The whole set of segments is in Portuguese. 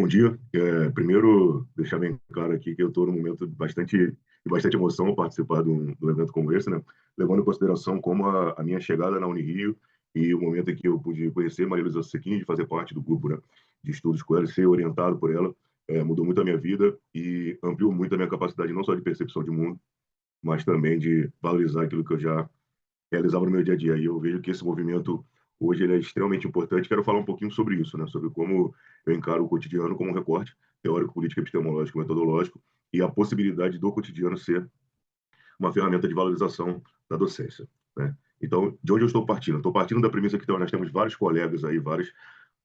bom dia. Primeiro, deixar bem claro aqui que eu estou num momento de bastante emoção ao participar de um evento como esse, né? Levando em consideração como a minha chegada na Unirio e o momento em que eu pude conhecer Maria Luísa Sequin, de fazer parte do grupo, né, de estudos com ela, ser orientado por ela, mudou muito a minha vida e ampliou muito a minha capacidade, não só de percepção de mundo, mas também de valorizar aquilo que eu já realizava no meu dia a dia. E eu vejo que esse movimento hoje ele é extremamente importante. Quero falar um pouquinho sobre isso, né? Sobre como eu encaro o cotidiano como um recorte teórico, político, epistemológico, metodológico e a possibilidade do cotidiano ser uma ferramenta de valorização da docência, né? Então, de onde eu estou partindo? Estou partindo da premissa que nós temos vários colegas aí, vários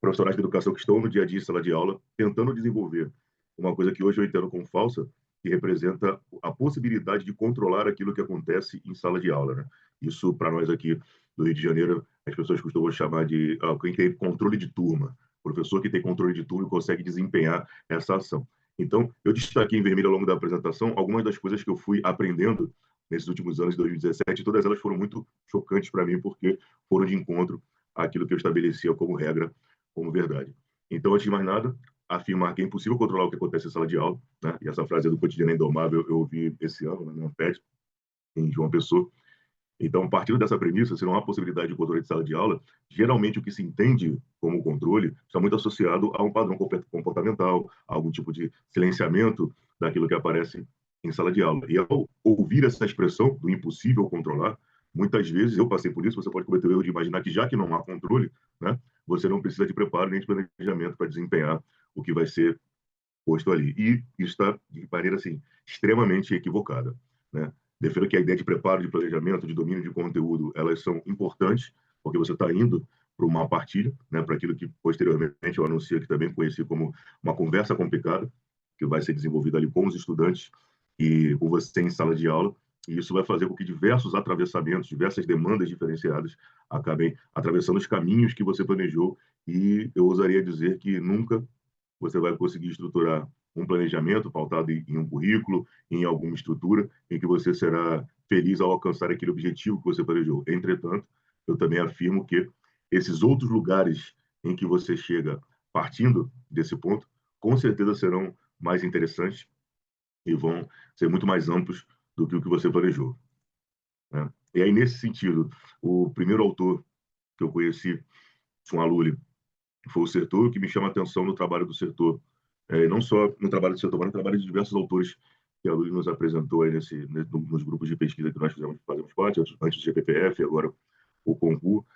profissionais de educação que estão no dia a dia em sala de aula, tentando desenvolver uma coisa que hoje eu entendo como falsa, que representa a possibilidade de controlar aquilo que acontece em sala de aula, né? Isso, para nós aqui do Rio de Janeiro, as pessoas costumam chamar de quem tem controle de turma. O professor que tem controle de turma e consegue desempenhar essa ação. Então, eu destaquei em vermelho ao longo da apresentação algumas das coisas que eu fui aprendendo nesses últimos anos de 2017, e todas elas foram muito chocantes para mim, porque foram de encontro àquilo que eu estabelecia como regra, como verdade. Então, antes de mais nada, afirmar que é impossível controlar o que acontece em sala de aula, né? E essa frase é do Cotidiano Indomável, eu ouvi esse ano, na Amped, em João Pessoa. Então, partindo dessa premissa, se não há possibilidade de controle de sala de aula, geralmente o que se entende como controle está muito associado a um padrão comportamental, a algum tipo de silenciamento daquilo que aparece em sala de aula. E ao ouvir essa expressão do impossível controlar, muitas vezes, eu passei por isso, você pode cometer o erro de imaginar que já que não há controle, né, você não precisa de preparo nem de planejamento para desempenhar o que vai ser posto ali. E isso está de maneira assim, extremamente equivocada, né? Defendo que a ideia de preparo, de planejamento, de domínio de conteúdo, elas são importantes, porque você está indo para uma partilha, né, para aquilo que posteriormente eu anuncio que também conheci como uma conversa complicada, que vai ser desenvolvida ali com os estudantes e com você em sala de aula, e isso vai fazer com que diversos atravessamentos, diversas demandas diferenciadas acabem atravessando os caminhos que você planejou, e eu ousaria dizer que nunca você vai conseguir estruturar um planejamento pautado em um currículo, em alguma estrutura, em que você será feliz ao alcançar aquele objetivo que você planejou. Entretanto, eu também afirmo que esses outros lugares em que você chega partindo desse ponto, com certeza serão mais interessantes e vão ser muito mais amplos do que o que você planejou, né? E aí, nesse sentido, o primeiro autor que eu conheci, um aluno, foi o Sertor, o que me chama a atenção no trabalho do Sertor, não só no trabalho do Sertor, mas no trabalho de diversos autores que a Luiz nos apresentou aí nos grupos de pesquisa que nós fazemos parte, antes do GPPF, agora o concurso,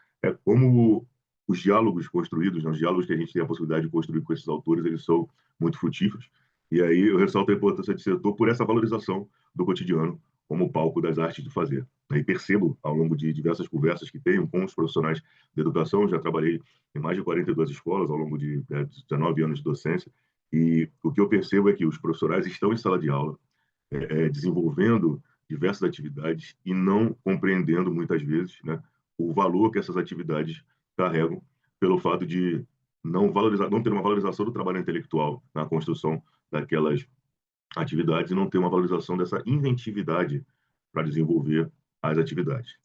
como os diálogos construídos, né, os diálogos que a gente tem a possibilidade de construir com esses autores, eles são muito frutíferos. E aí eu ressalto a importância de Sertor por essa valorização do cotidiano como palco das artes de fazer. E percebo, ao longo de diversas conversas que tenho com os profissionais de educação, já trabalhei em mais de 42 escolas ao longo de 19 anos de docência, e o que eu percebo é que os profissionais estão em sala de aula, desenvolvendo diversas atividades e não compreendendo muitas vezes, né, o valor que essas atividades carregam pelo fato de não ter uma valorização do trabalho intelectual na construção daquelas atividades e não ter uma valorização dessa inventividade para desenvolver as atividades.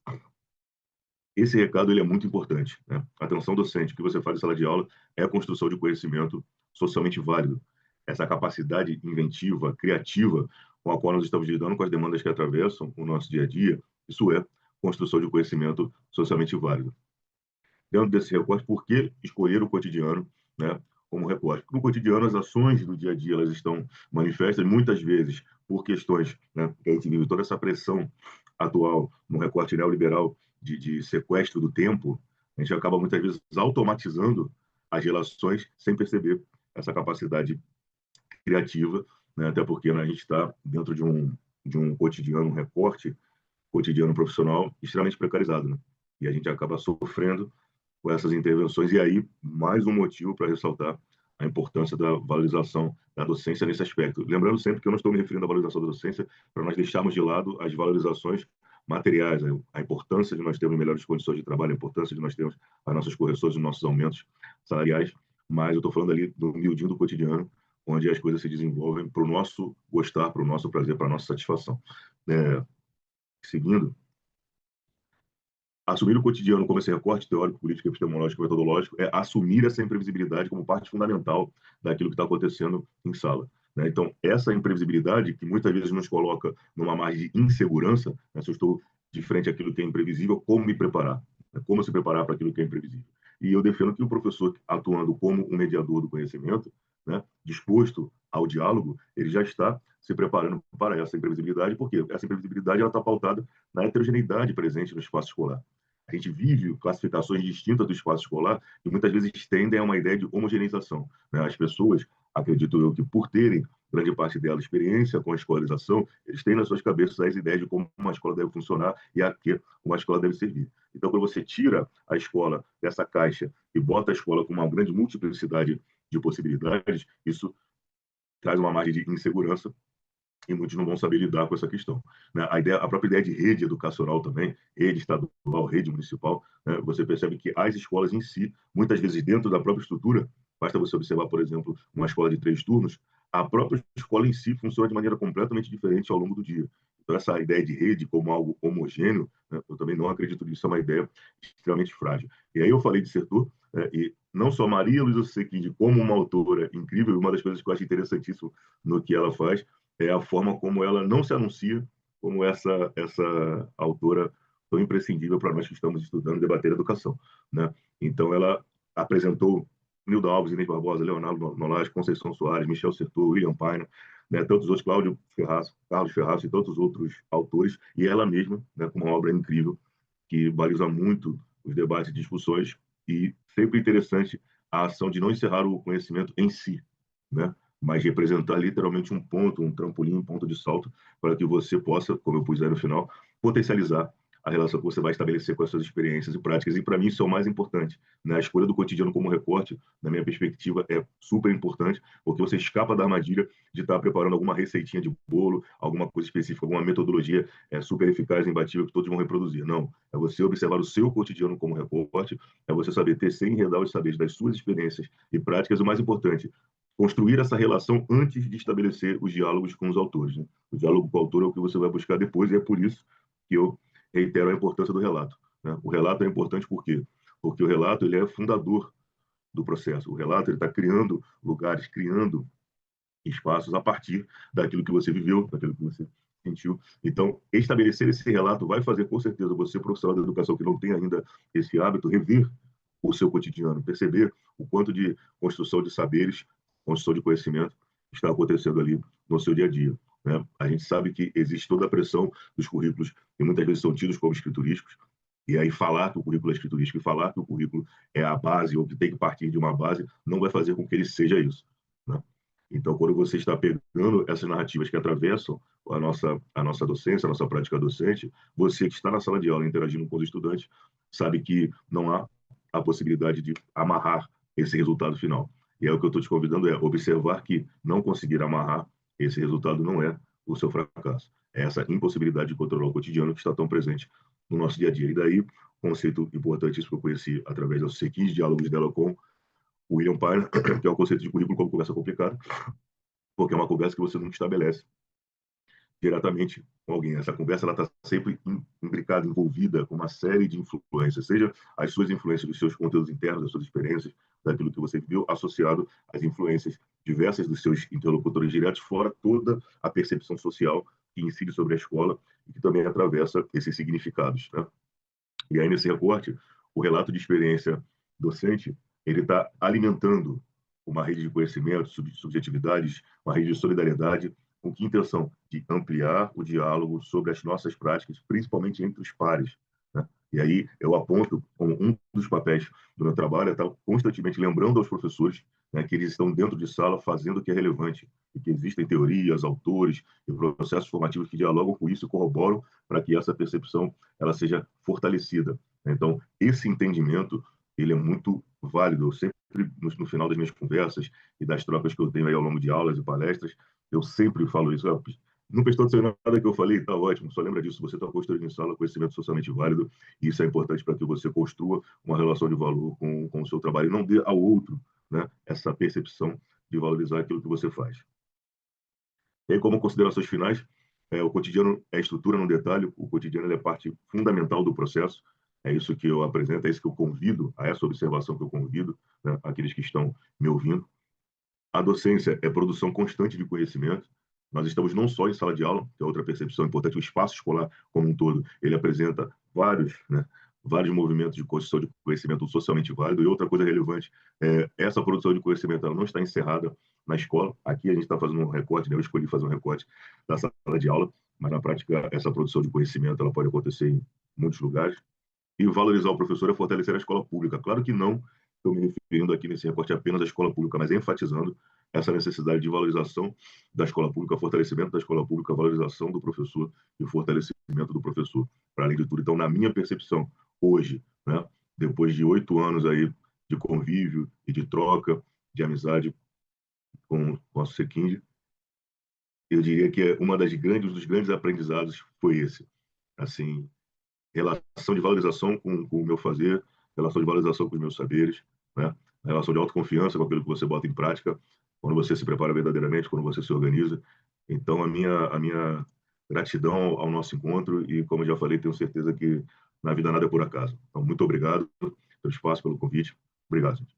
Esse recado ele é muito importante, né? Atenção docente, o que você faz em sala de aula é a construção de conhecimento socialmente válido. Essa capacidade inventiva, criativa, com a qual nós estamos lidando com as demandas que atravessam o nosso dia a dia, isso é construção de conhecimento socialmente válido. Dentro desse recorte, por que escolher o cotidiano, né, como recorte? Porque no cotidiano, as ações do dia a dia elas estão manifestas, muitas vezes, por questões, né, que a gente vive toda essa pressão atual no recorte neoliberal de sequestro do tempo, a gente acaba muitas vezes automatizando as relações sem perceber essa capacidade criativa, né, até porque, né, a gente está dentro de um cotidiano, um recorte cotidiano profissional extremamente precarizado, né? E a gente acaba sofrendo com essas intervenções, e aí mais um motivo para ressaltar a importância da valorização da docência nesse aspecto. Lembrando sempre que eu não estou me referindo à valorização da docência para nós deixarmos de lado as valorizações materiais, né? A importância de nós termos melhores condições de trabalho, a importância de nós termos as nossas correções, os nossos aumentos salariais, mas eu estou falando ali do miudinho do cotidiano, onde as coisas se desenvolvem para o nosso gostar, para o nosso prazer, para a nossa satisfação. Seguindo, Assumir o cotidiano como esse recorte teórico, político, epistemológico, metodológico, é assumir essa imprevisibilidade como parte fundamental daquilo que está acontecendo em sala. Né? Então, essa imprevisibilidade, que muitas vezes nos coloca numa margem de insegurança, né? Se eu estou de frente àquilo que é imprevisível, como me preparar? Né? Como se preparar para aquilo que é imprevisível? E eu defendo que o professor, atuando como um mediador do conhecimento, né? Disposto ao diálogo, ele já está se preparando para essa imprevisibilidade, porque essa imprevisibilidade está pautada na heterogeneidade presente no espaço escolar. A gente vive classificações distintas do espaço escolar e muitas vezes tendem a uma ideia de homogeneização. Né? As pessoas, acredito eu, que por terem grande parte dela experiência com a escolarização, eles têm nas suas cabeças as ideias de como uma escola deve funcionar e a que uma escola deve servir. Então, quando você tira a escola dessa caixa e bota a escola com uma grande multiplicidade de possibilidades, isso traz uma margem de insegurança e muitos não vão saber lidar com essa questão. Né? A própria ideia de rede educacional também, rede estadual, rede municipal, né? Você percebe que as escolas em si, muitas vezes dentro da própria estrutura, basta você observar, por exemplo, uma escola de 3 turnos, a própria escola em si funciona de maneira completamente diferente ao longo do dia. Então, essa ideia de rede como algo homogêneo, né? Eu também não acredito nisso, é uma ideia extremamente frágil. E aí eu falei de setor, e não só Maria Luísa Sequinde como uma autora incrível, uma das coisas que eu acho interessantíssimo no que ela faz, é a forma como ela não se anuncia como essa autora tão imprescindível para nós que estamos estudando e debater educação. Né? Então, ela apresentou Nilda Alves, Inês Barbosa, Leonardo Nolage, Conceição Soares, Michel Sertor, William Paina, né, tantos outros, Cláudio Ferraz, Carlos Ferraz e tantos outros autores, e ela mesma, né, com uma obra incrível, que baliza muito os debates e discussões, e sempre interessante a ação de não encerrar o conhecimento em si, né? Mas representar literalmente um ponto, um trampolim, um ponto de salto, para que você possa, como eu pus aí no final, potencializar a relação que você vai estabelecer com as suas experiências e práticas. E para mim isso é o mais importante. Né? A escolha do cotidiano como recorte, na minha perspectiva, é super importante, porque você escapa da armadilha de estar preparando alguma receitinha de bolo, alguma coisa específica, alguma metodologia super eficaz e imbatível que todos vão reproduzir. Não. É você observar o seu cotidiano como recorte, é você saber tecer e enredar os saberes das suas experiências e práticas. O mais importante, construir essa relação antes de estabelecer os diálogos com os autores. Né? O diálogo com o autor é o que você vai buscar depois, e é por isso que eu reitero a importância do relato. Né? O relato é importante por quê? Porque o relato ele é fundador do processo. O relato ele está criando lugares, criando espaços a partir daquilo que você viveu, daquilo que você sentiu. Então, estabelecer esse relato vai fazer, com certeza, você, profissional da educação que não tem ainda esse hábito, rever o seu cotidiano, perceber o quanto de construção de saberes, construção de conhecimento está acontecendo ali no seu dia a dia. Né? A gente sabe que existe toda a pressão dos currículos, que muitas vezes são tidos como escriturísticos, e aí falar que o currículo é escriturístico e falar que o currículo é a base ou que tem que partir de uma base não vai fazer com que ele seja isso. Né? Então, quando você está pegando essas narrativas que atravessam a nossa docência, a nossa prática docente, você que está na sala de aula interagindo com os estudantes, sabe que não há a possibilidade de amarrar esse resultado final. E é o que eu estou te convidando é observar que não conseguir amarrar esse resultado não é o seu fracasso. É essa impossibilidade de controlar o cotidiano que está tão presente no nosso dia a dia. E daí, conceito importantíssimo que eu conheci através dos 15 diálogos dela com o William Pyle, que é o conceito de currículo como conversa complicada, porque é uma conversa que você nunca estabelece diretamente com alguém. Essa conversa está sempre imbricada, envolvida com uma série de influências, seja as suas influências dos seus conteúdos internos, das suas experiências, daquilo que você viveu, associado às influências diversas dos seus interlocutores diretos, fora toda a percepção social que incide sobre a escola e que também atravessa esses significados. Né? E aí, nesse recorte, o relato de experiência docente, ele está alimentando uma rede de conhecimento, subjetividades, uma rede de solidariedade, com que intenção? De ampliar o diálogo sobre as nossas práticas, principalmente entre os pares. Né? E aí eu aponto como um dos papéis do meu trabalho é estar constantemente lembrando aos professores, né, que eles estão dentro de sala fazendo o que é relevante, e que existem teorias, autores e processos formativos que dialogam com isso e corroboram para que essa percepção ela seja fortalecida. Então, esse entendimento ele é muito válido. Eu sempre, no final das minhas conversas e das trocas que eu tenho aí ao longo de aulas e palestras, eu sempre falo isso. Não prestou atenção em nada que eu falei? Tá ótimo. Só lembra disso. Você está construindo em sala conhecimento socialmente válido, e isso é importante para que você construa uma relação de valor com o seu trabalho e não dê ao outro, né, essa percepção de valorizar aquilo que você faz. E aí, como considerações finais, o cotidiano é estrutura no detalhe, o cotidiano é parte fundamental do processo. é isso que eu apresento, é isso que eu convido, a essa observação que eu convido, né, aqueles que estão me ouvindo. A docência é produção constante de conhecimento. Nós estamos não só em sala de aula, que é outra percepção importante, o espaço escolar como um todo, ele apresenta vários movimentos de construção de conhecimento socialmente válido. E outra coisa relevante, essa produção de conhecimento ela não está encerrada na escola. Aqui a gente está fazendo um recorte, né? Eu escolhi fazer um recorte da sala de aula, mas na prática essa produção de conhecimento ela pode acontecer em muitos lugares. E valorizar o professor é fortalecer a escola pública. Claro que não estou me referindo aqui nesse recorte apenas à escola pública, mas enfatizando essa necessidade de valorização da escola pública, fortalecimento da escola pública, valorização do professor e fortalecimento do professor, para além de tudo. Então, na minha percepção, hoje, né, depois de 8 anos aí de convívio e de troca, de amizade com o nosso Sequinde, eu diria que um dos grandes aprendizados foi esse. Assim, relação de valorização com o meu fazer, relação de valorização com os meus saberes, né? Relação de autoconfiança com aquilo que você bota em prática, quando você se prepara verdadeiramente, quando você se organiza. Então, a minha gratidão ao nosso encontro e, como eu já falei, tenho certeza que na vida nada é por acaso. Então, muito obrigado pelo espaço, pelo convite. Obrigado, gente.